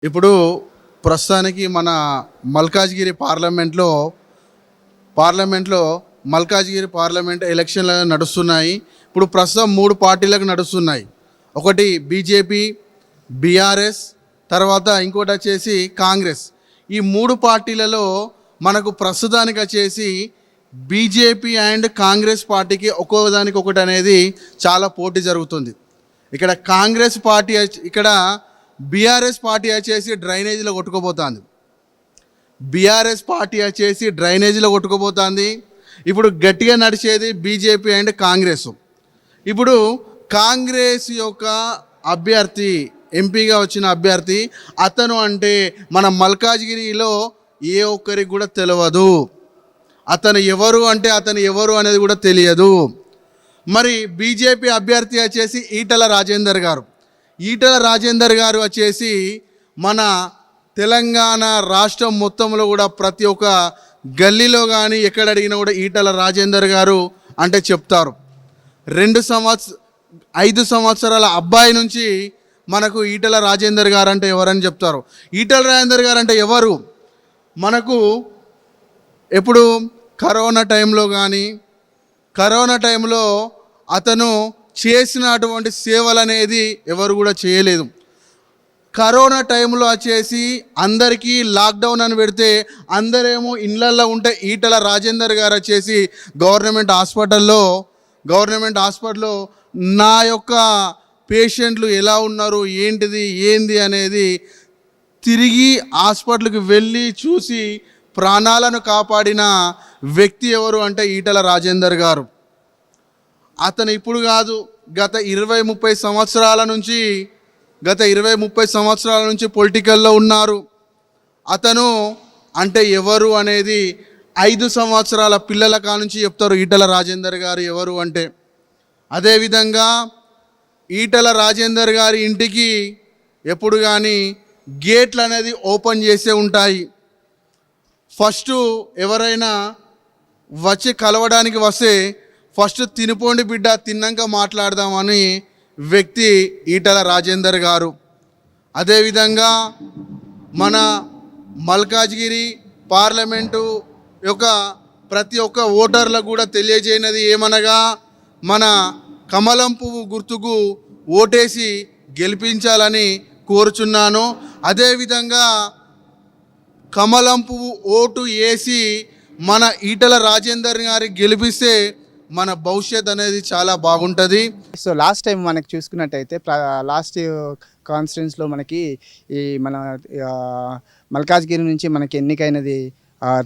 ఇప్పుడు ప్రస్తుతానికి మన మల్కాజ్గిరి పార్లమెంట్లో మల్కాజ్గిరి పార్లమెంట్ ఎలక్షన్లు నడుస్తున్నాయి. ఇప్పుడు ప్రస్తుతం 3 పార్టీలకు నడుస్తున్నాయి. ఒకటి బీజేపీ, బీఆర్ఎస్, తర్వాత ఇంకోటి వచ్చేసి కాంగ్రెస్. ఈ 3 పార్టీలలో మనకు ప్రస్తుతానికి వచ్చేసి బీజేపీ అండ్ కాంగ్రెస్ పార్టీకి ఒక్కోదానికొకటి అనేది చాలా పోటీ జరుగుతుంది. ఇక్కడ కాంగ్రెస్ పార్టీ ఇక్కడ బీఆర్ఎస్ పార్టీ వచ్చేసి డ్రైనేజీలో కొట్టుకుపోతుంది. ఇప్పుడు గట్టిగా నడిచేది బీజేపీ అండ్ కాంగ్రెస్. ఇప్పుడు కాంగ్రెస్ యొక్క అభ్యర్థి, ఎంపీగా వచ్చిన అభ్యర్థి అతను అంటే మన మల్కాజ్గిరిలో ఏ ఒక్కరికి కూడా తెలియదు. అతను ఎవరు అనేది కూడా తెలియదు. మరి బీజేపీ అభ్యర్థి వచ్చేసి ఈటల రాజేందర్ గారు వచ్చేసి మన తెలంగాణ రాష్ట్రం మొత్తంలో కూడా ప్రతి ఒక్క గల్లీలో కానీ ఎక్కడ అడిగినా కూడా ఈటల రాజేందర్ గారు అంటే చెప్తారు. 5 సంవత్సరాల అబ్బాయి నుంచి మనకు ఈటల రాజేందర్ గారు అంటే ఎవరని చెప్తారు. ఈటల రాజేందర్ గారు అంటే ఎవరు? మనకు ఎప్పుడు కరోనా టైంలో అతను చేసినటువంటి సేవలు అనేది ఎవరు కూడా చేయలేదు. కరోనా టైంలో వచ్చేసి అందరికీ లాక్డౌన్ అని పెడితే అందరేమో ఇళ్ళల్లో ఉంటే ఈటల రాజేందర్ గారు వచ్చేసి గవర్నమెంట్ హాస్పిటల్లో నా యొక్క పేషెంట్లు ఎలా ఉన్నారు, ఏంది అనేది తిరిగి హాస్పిటల్కి వెళ్ళి చూసి ప్రాణాలను కాపాడిన వ్యక్తి ఎవరు అంటే ఈటల రాజేందర్ గారు. అతను ఇప్పుడు కాదు, గత 20-30 సంవత్సరాల నుంచి పొలిటికల్లో ఉన్నారు. అతను అంటే ఎవరు అనేది 5 సంవత్సరాల పిల్లల కానుంచి చెప్తారు ఈటల రాజేందర్ గారు ఎవరు అంటే. అదేవిధంగా ఈటల రాజేందర్ గారి ఇంటికి ఎప్పుడు కానీ గేట్లు అనేది ఓపెన్ చేసే ఉంటాయి. ఫస్ట్ ఎవరైనా వచ్చి కలవడానికి వస్తే ఫస్ట్ తినిపోండి బిడ్డ, తిన్నాక మాట్లాడదామని వ్యక్తి ఈటల రాజేందర్ గారు. అదేవిధంగా మన మల్కాజ్గిరి పార్లమెంటు యొక్క ప్రతి ఒక్క ఓటర్లకు కూడా తెలియజేయనది ఏమనగా మన కమలం పువ్వు గుర్తుకు ఓటేసి గెలిపించాలని కోరుచున్నాను. అదేవిధంగా కమలం పువ్వు ఓటు వేసి మన ఈటల రాజేందర్ గారి గెలిపిస్తే మన భవిష్యత్ అనేది చాలా బాగుంటుంది. సో లాస్ట్ టైం మనకి చూసుకున్నట్టయితే లాస్ట్ కాన్స్టిట్యూన్స్లో మనకి ఈ మన మల్కాజ్గిరి నుంచి మనకి ఎన్నికైనది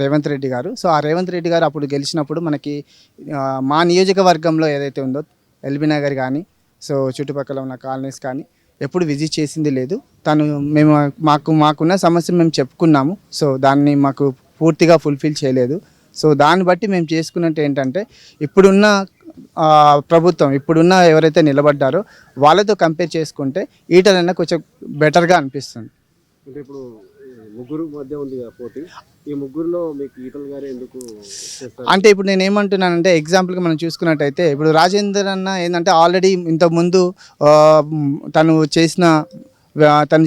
రేవంత్ రెడ్డి గారు. సో ఆ రేవంత్ రెడ్డి గారు అప్పుడు గెలిచినప్పుడు మనకి మా నియోజకవర్గంలో ఏదైతే ఉందో ఎల్బీ నగర్ కానీ, సో చుట్టుపక్కల ఉన్న కాలనీస్ కానీ ఎప్పుడు విజిట్ చేసింది లేదు. మేము మాకున్న సమస్య మేము చెప్పుకున్నాము. సో దాన్ని మాకు పూర్తిగా ఫుల్ఫిల్ చేయలేదు. సో దాన్ని బట్టి మేము చేసుకున్నట్టు ఏంటంటే ఇప్పుడున్న ప్రభుత్వం, ఇప్పుడున్న ఎవరైతే నిలబడ్డారో వాళ్ళతో కంపేర్ చేసుకుంటే ఈటలైనా కొంచెం బెటర్గా అనిపిస్తుంది. అంటే ఇప్పుడు ముగ్గురు మధ్య ఉంది పోటీ, ఈ ముగ్గురులో మీకు ఈటల గారు ఎందుకు అంటే ఇప్పుడు నేను ఏమంటున్నానంటే ఎగ్జాంపుల్గా మనం చూసుకున్నట్టయితే ఇప్పుడు రాజేందర్ అన్న ఏంటంటే ఆల్రెడీ ఇంతకుముందు తను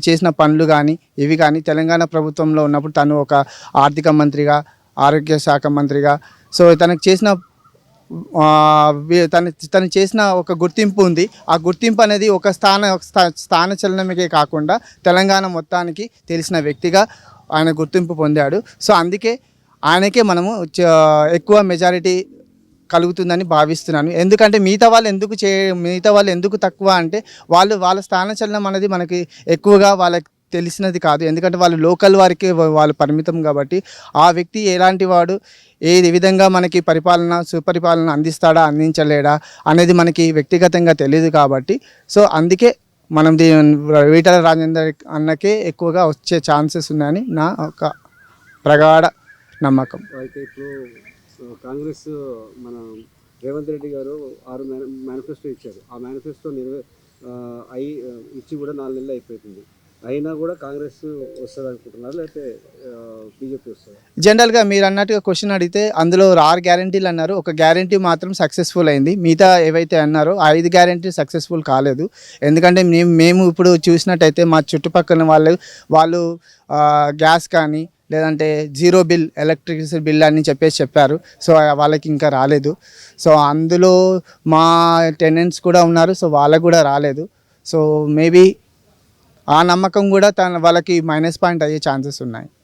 చేసిన పనులు కానీ ఇవి కానీ తెలంగాణ ప్రభుత్వంలో ఉన్నప్పుడు తను ఒక ఆర్థిక మంత్రిగా, ఆరోగ్య శాఖ మంత్రిగా, సో తను చేసిన ఒక గుర్తింపు ఉంది. ఆ గుర్తింపు అనేది ఒక స్థాన చలనమే కాకుండా తెలంగాణ మొత్తానికి తెలిసిన వ్యక్తిగా ఆయన గుర్తింపు పొందాడు. సో అందుకే ఆయనకే మనము ఎక్కువ మెజారిటీ కలుగుతుందని భావిస్తున్నాను. ఎందుకంటే మిగతా వాళ్ళు ఎందుకు తక్కువ అంటే వాళ్ళ స్థానచలనం అనేది మనకి ఎక్కువగా వాళ్ళకి తెలిసినది కాదు. ఎందుకంటే వాళ్ళు లోకల్ వారికి వాళ్ళు పరిమితం కాబట్టి ఆ వ్యక్తి ఎలాంటి వాడు, ఏ విధంగా మనకి సుపరిపాలన అందించలేడా అనేది మనకి వ్యక్తిగతంగా తెలియదు కాబట్టి సో అందుకే మనం ఈటల రాజేందర్ అన్నకే ఎక్కువగా వచ్చే ఛాన్సెస్ ఉన్నాయని నా ఒక ప్రగాఢ నమ్మకం. అయితే ఇప్పుడు కాంగ్రెస్ మన రేవంత్ రెడ్డి గారు 6 మేనిఫెస్టో ఇచ్చారు. ఆ మేనిఫెస్టో ఇచ్చి కూడా 4 నెలలు అయిపోతుంది. అయినా కూడా కాంగ్రెస్ వస్తుంది అనుకుంటున్నారు, లేకపోతే బీజేపీ వస్తుంది? జనరల్గా మీరు అన్నట్టుగా క్వశ్చన్ అడిగితే అందులో 6 గ్యారెంటీలు అన్నారు, ఒక గ్యారెంటీ మాత్రం సక్సెస్ఫుల్ అయింది. మిగతా ఏవైతే అన్నారో 5 గ్యారెంటీ సక్సెస్ఫుల్ కాలేదు. ఎందుకంటే మేము ఇప్పుడు చూసినట్టయితే మా చుట్టుపక్కల వాళ్ళు గ్యాస్ కానీ లేదంటే జీరో బిల్ ఎలక్ట్రిసిటీ బిల్ అని చెప్పారు. సో వాళ్ళకి ఇంకా రాలేదు. సో అందులో మా టెనెంట్స్ కూడా ఉన్నారు, సో వాళ్ళకు కూడా రాలేదు. సో మేబీ ఆ నమ్మకం కూడా వాళ్ళకి మైనస్ పాయింట్ అయ్యే ఛాన్సెస్ ఉన్నాయి.